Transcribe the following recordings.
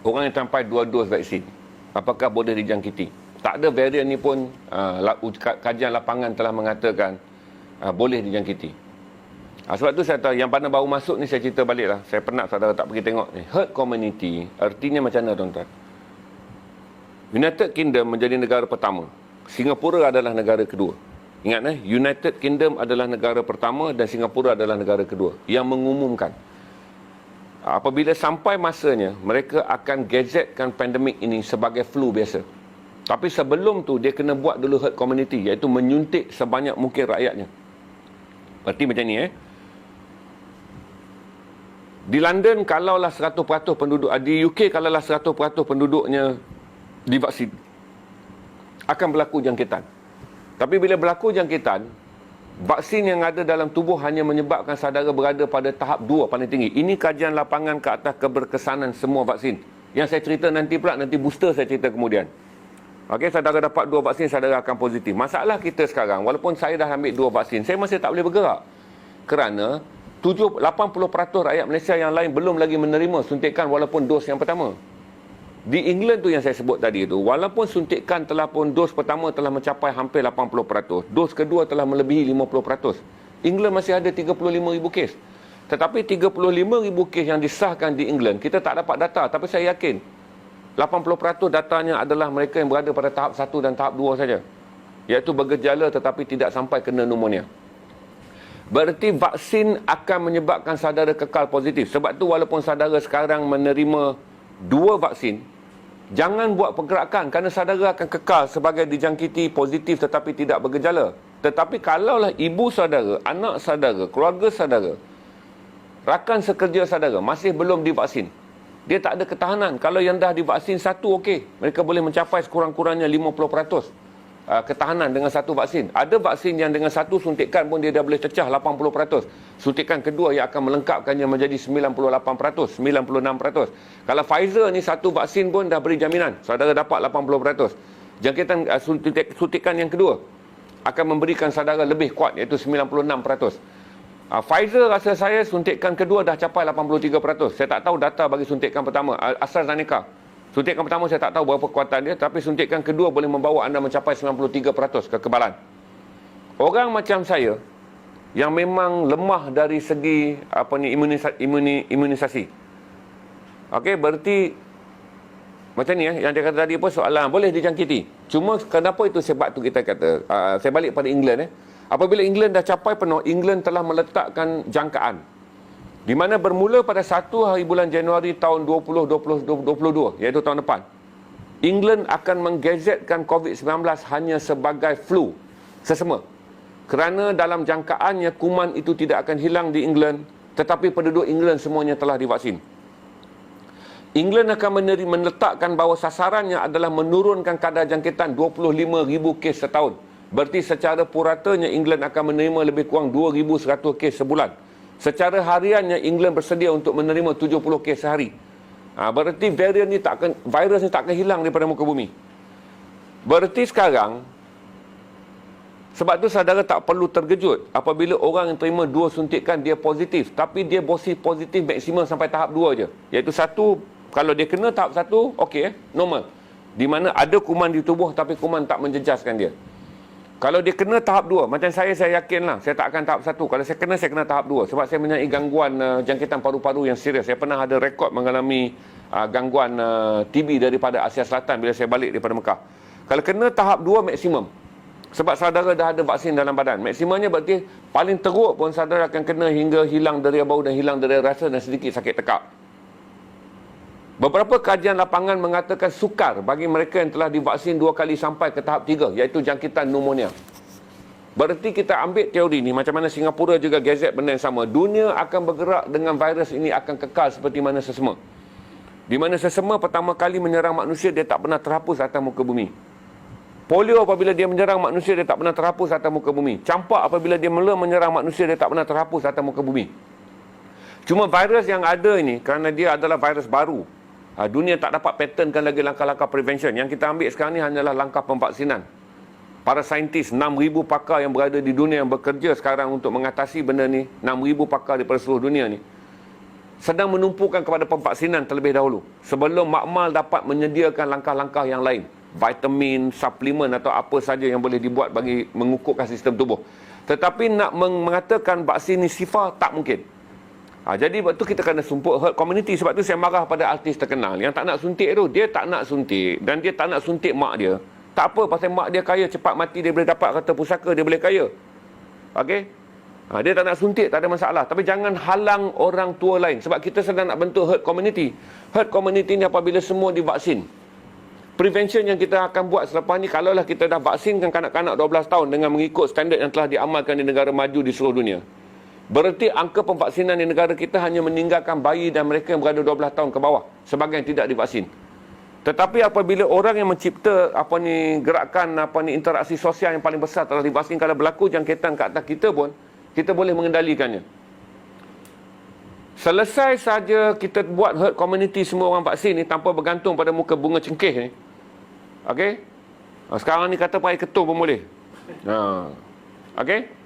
orang yang sampai 2 dos vaksin, apakah boleh dijangkiti? Tak ada varian ni pun kajian lapangan telah mengatakan boleh dijangkiti. Sebab tu saya tahu, yang mana baru masuk ni saya cerita balik lah. Saya penat saudara tak pergi tengok ni. Herd community, artinya macam mana tuan-tuan? United Kingdom menjadi negara pertama. Singapura adalah negara kedua. Ingat United Kingdom adalah negara pertama dan Singapura adalah negara kedua yang mengumumkan. Apabila sampai masanya, mereka akan gazetkan pandemik ini sebagai flu biasa. Tapi sebelum tu, dia kena buat dulu herd community, iaitu menyuntik sebanyak mungkin rakyatnya. Berarti macam ni Di London, kalaulah 100% penduduk, di UK, kalaulah 100% penduduknya divaksin, akan berlaku jangkitan. Tapi bila berlaku jangkitan, vaksin yang ada dalam tubuh hanya menyebabkan saudara berada pada tahap 2 paling tinggi. Ini kajian lapangan ke atas keberkesanan semua vaksin. Yang saya cerita nanti pula, nanti booster saya cerita kemudian. Okey, saudara dapat 2 vaksin, saudara akan positif. Masalah kita sekarang, walaupun saya dah ambil 2 vaksin, saya masih tak boleh bergerak. Kerana 80% rakyat Malaysia yang lain belum lagi menerima suntikan walaupun dos yang pertama. Di England tu yang saya sebut tadi tu, walaupun suntikan telah pun dos pertama telah mencapai hampir 80%, dos kedua telah melebihi 50%. England masih ada 35,000 kes. Tetapi 35,000 kes yang disahkan di England, kita tak dapat data. Tapi saya yakin 80% datanya adalah mereka yang berada pada tahap 1 dan tahap 2 saja. Iaitu bergejala tetapi tidak sampai kena pneumonia. Berarti vaksin akan menyebabkan saudara kekal positif. Sebab tu walaupun saudara sekarang menerima 2 vaksin, jangan buat pergerakan kerana saudara akan kekal sebagai dijangkiti positif tetapi tidak bergejala. Tetapi kalaulah ibu saudara, anak saudara, keluarga saudara, rakan sekerja saudara masih belum divaksin, dia tak ada ketahanan. Kalau yang dah divaksin 1, okey, mereka boleh mencapai sekurang-kurangnya 50% ketahanan dengan 1 vaksin. Ada vaksin yang dengan 1 suntikan pun dia dah boleh cecah 80%. Suntikan kedua yang akan melengkapkannya menjadi 98%, 96%. Kalau Pfizer ni 1 vaksin pun dah beri jaminan, saudara dapat 80%. Jangkitan suntikan yang kedua akan memberikan saudara lebih kuat, iaitu 96%. Pfizer rasa saya suntikan kedua dah capai 83%. Saya tak tahu data bagi suntikan pertama. AstraZeneca, suntikan pertama saya tak tahu berapa kekuatan dia, tapi suntikan kedua boleh membawa anda mencapai 93% kekebalan. Orang macam saya yang memang lemah dari segi imunisasi. Okey, berarti macam ni yang dia kata tadi apa, soalan boleh dijangkiti. Cuma kenapa itu sebab tu kita kata, saya balik pada England apabila England dah capai penuh, England telah meletakkan jangkaan di mana bermula pada 1 hari bulan Januari tahun 2022, iaitu tahun depan, England akan menggazetkan COVID-19 hanya sebagai flu, sesama. Kerana dalam jangkaannya kuman itu tidak akan hilang di England, tetapi penduduk England semuanya telah divaksin. England akan meletakkan bahawa sasarannya adalah menurunkan kadar jangkitan 25,000 kes setahun. Berarti secara puratanya England akan menerima lebih kurang 2,100 kes sebulan. Secara hariannya England bersedia untuk menerima 70 kes sehari. Berarti virus ni tak akan hilang daripada muka bumi. Berarti sekarang, sebab tu saudara tak perlu terkejut apabila orang yang terima 2 suntikan dia positif, tapi dia positif maksimum sampai tahap 2 je. Iaitu 1, kalau dia kena tahap 1, okey, normal. Di mana ada kuman di tubuh tapi kuman tak menjejaskan dia. Kalau dia kena tahap 2, macam saya yakinlah, saya tak akan tahap 1. Kalau saya kena tahap 2. Sebab saya mempunyai gangguan jangkitan paru-paru yang serius. Saya pernah ada rekod mengalami gangguan TB daripada Asia Selatan bila saya balik daripada Mekah. Kalau kena tahap 2 maksimum. Sebab saudara dah ada vaksin dalam badan. Maksimumnya berarti paling teruk pun saudara akan kena hingga hilang dari bau dan hilang dari rasa dan sedikit sakit tekak. Beberapa kajian lapangan mengatakan sukar bagi mereka yang telah divaksin 2 kali sampai ke tahap 3, iaitu jangkitan pneumonia. Berarti kita ambil teori ni, macam mana Singapura juga gazet benda yang sama. Dunia akan bergerak dengan virus ini akan kekal seperti mana sesama. Di mana sesama pertama kali menyerang manusia, dia tak pernah terhapus atas muka bumi. Polio apabila dia menyerang manusia, dia tak pernah terhapus atas muka bumi. Campak apabila dia mula menyerang manusia, dia tak pernah terhapus atas muka bumi. Cuma virus yang ada ini, kerana dia adalah virus baru, dunia tak dapat patternkan lagi langkah-langkah prevention. Yang kita ambil sekarang ni hanyalah langkah pemvaksinan. Para saintis, 6,000 pakar yang berada di dunia yang bekerja sekarang untuk mengatasi benda ni, 6,000 pakar di seluruh dunia ni, sedang menumpukan kepada pemvaksinan terlebih dahulu sebelum makmal dapat menyediakan langkah-langkah yang lain, vitamin, suplemen atau apa saja yang boleh dibuat bagi mengukuhkan sistem tubuh. Tetapi nak mengatakan vaksin ni sifar, tak mungkin. Jadi waktu kita kena sumpuk herd community. Sebab tu saya marah pada artis terkenal yang tak nak suntik tu. Dia tak nak suntik dan dia tak nak suntik mak dia. Tak apa, pasal mak dia kaya, cepat mati dia boleh dapat kata pusaka, dia boleh kaya. Okey? Dia tak nak suntik, tak ada masalah. Tapi jangan halang orang tua lain. Sebab kita sedang nak bentuk herd community. Herd community ni apabila semua divaksin. Prevention yang kita akan buat selepas ni, kalaulah kita dah vaksinkan kanak-kanak 12 tahun dengan mengikut standard yang telah diamalkan di negara maju di seluruh dunia. Bererti angka pemvaksinan di negara kita hanya meninggalkan bayi dan mereka yang berada 12 tahun ke bawah. Sebagian tidak divaksin. Tetapi apabila orang yang mencipta gerakan interaksi sosial yang paling besar telah divaksin, kalau berlaku jangkitan ke atas kita pun, kita boleh mengendalikannya. Selesai saja kita buat herd community semua orang vaksin ni tanpa bergantung pada muka bunga cengkeh ni. Okey? Sekarang ni kata pakai ketum pun boleh. Okey?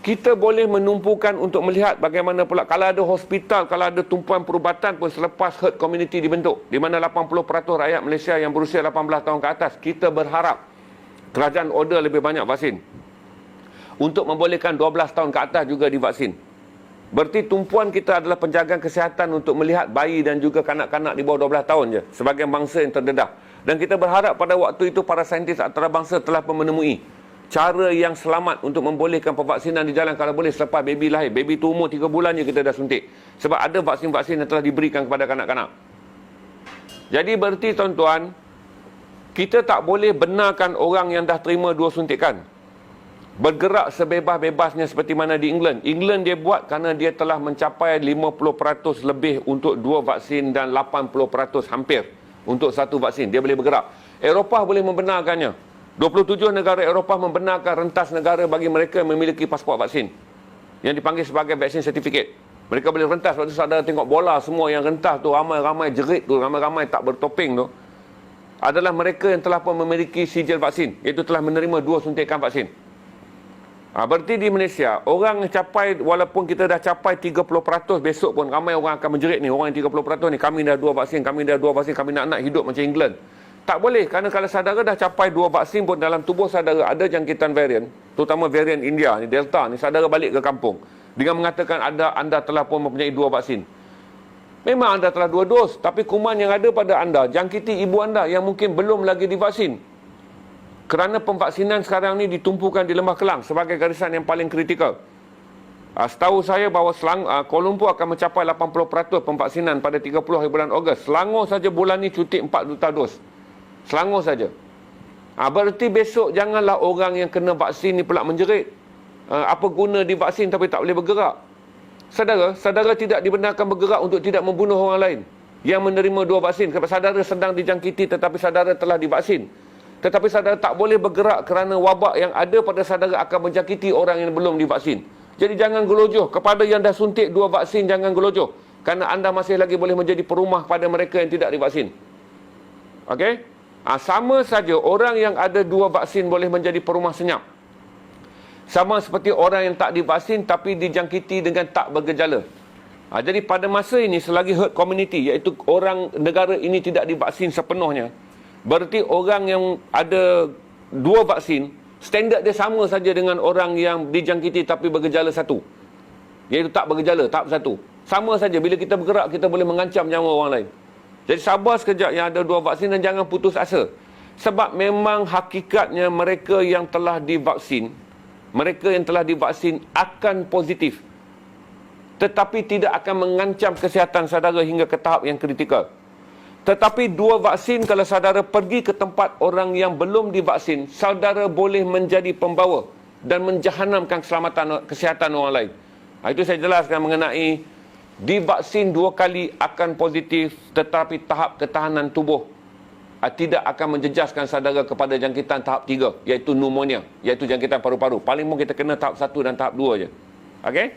Kita boleh menumpukan untuk melihat bagaimana pula kalau ada hospital, kalau ada tumpuan perubatan pun selepas herd community dibentuk, di mana 80% rakyat Malaysia yang berusia 18 tahun ke atas, kita berharap kerajaan order lebih banyak vaksin. Untuk membolehkan 12 tahun ke atas juga divaksin. Berarti tumpuan kita adalah penjagaan kesihatan untuk melihat bayi dan juga kanak-kanak di bawah 12 tahun je sebagai bangsa yang terdedah. Dan kita berharap pada waktu itu para saintis antarabangsa telah menemui cara yang selamat untuk membolehkan pemvaksinan di jalan kalau boleh selepas baby lahir. Baby tu umur 3 bulan je kita dah suntik. Sebab ada vaksin-vaksin yang telah diberikan kepada kanak-kanak. Jadi berarti tuan-tuan, kita tak boleh benarkan orang yang dah terima 2 suntikan bergerak sebebas-bebasnya seperti mana di England. England dia buat kerana dia telah mencapai 50% lebih untuk 2 vaksin dan 80% hampir untuk 1 vaksin. Dia boleh bergerak. Eropah boleh membenarkannya. 27 negara Eropah membenarkan rentas negara bagi mereka yang memiliki pasport vaksin, yang dipanggil sebagai vaksin certificate. Mereka boleh rentas. Waktu saudara tengok bola, semua yang rentas tu, ramai-ramai jerit tu, ramai-ramai tak bertopeng tu, adalah mereka yang telah pun memiliki sijil vaksin, iaitu telah menerima 2 suntikan vaksin. Berarti di Malaysia, orang yang capai, walaupun kita dah capai 30%, besok pun ramai orang akan menjerit ni, orang yang 30% ni, kami dah 2 vaksin, kami dah 2 vaksin, kami nak hidup macam England. Tak boleh, kerana kalau saudara dah capai 2 vaksin pun dalam tubuh saudara ada jangkitan varian, terutama varian India ni, Delta ni, saudara balik ke kampung dengan mengatakan anda telah pun mempunyai 2 vaksin. Memang anda telah 2 dos, tapi kuman yang ada pada anda jangkiti ibu anda yang mungkin belum lagi divaksin. Kerana pemvaksinan sekarang ni ditumpukan di Lembah Kelang sebagai garisan yang paling kritikal. Setahu saya bahawa Kuala Lumpur akan mencapai 80% pemvaksinan pada 30 hari bulan Ogos. Selangor saja bulan ni cuti 4 juta dos. Selangor saja. Berarti besok janganlah orang yang kena vaksin ni pula menjerit. Apa guna divaksin tapi tak boleh bergerak. Saudara tidak dibenarkan bergerak untuk tidak membunuh orang lain yang menerima 2 vaksin. Sebab saudara sedang dijangkiti tetapi saudara telah divaksin. Tetapi saudara tak boleh bergerak kerana wabak yang ada pada saudara akan menjangkiti orang yang belum divaksin. Jadi jangan gelojoh. Kepada yang dah suntik 2 vaksin, jangan gelojoh. Kerana anda masih lagi boleh menjadi perumah pada mereka yang tidak divaksin. Okey? Sama saja orang yang ada 2 vaksin boleh menjadi perumah senyap. Sama seperti orang yang tak divaksin tapi dijangkiti dengan tak bergejala. Jadi pada masa ini selagi herd community, iaitu orang negara ini tidak divaksin sepenuhnya, berarti orang yang ada 2 vaksin, standard dia sama saja dengan orang yang dijangkiti tapi bergejala 1. Iaitu tak bergejala, tahap 1. Sama saja, bila kita bergerak, kita boleh mengancam nyawa orang lain. Jadi sabar sekejap yang ada 2 vaksin dan jangan putus asa. Sebab memang hakikatnya mereka yang telah divaksin, akan positif. Tetapi tidak akan mengancam kesihatan saudara hingga ke tahap yang kritikal. Tetapi 2 vaksin, kalau saudara pergi ke tempat orang yang belum divaksin, saudara boleh menjadi pembawa dan menjahanamkan keselamatan kesihatan orang lain. Itu saya jelaskan mengenai divaksin 2 kali akan positif, tetapi tahap ketahanan tubuh tidak akan menjejaskan saudara kepada jangkitan tahap 3, iaitu pneumonia, iaitu jangkitan paru-paru. Paling pun kita kena tahap 1 dan tahap 2 je. Okey?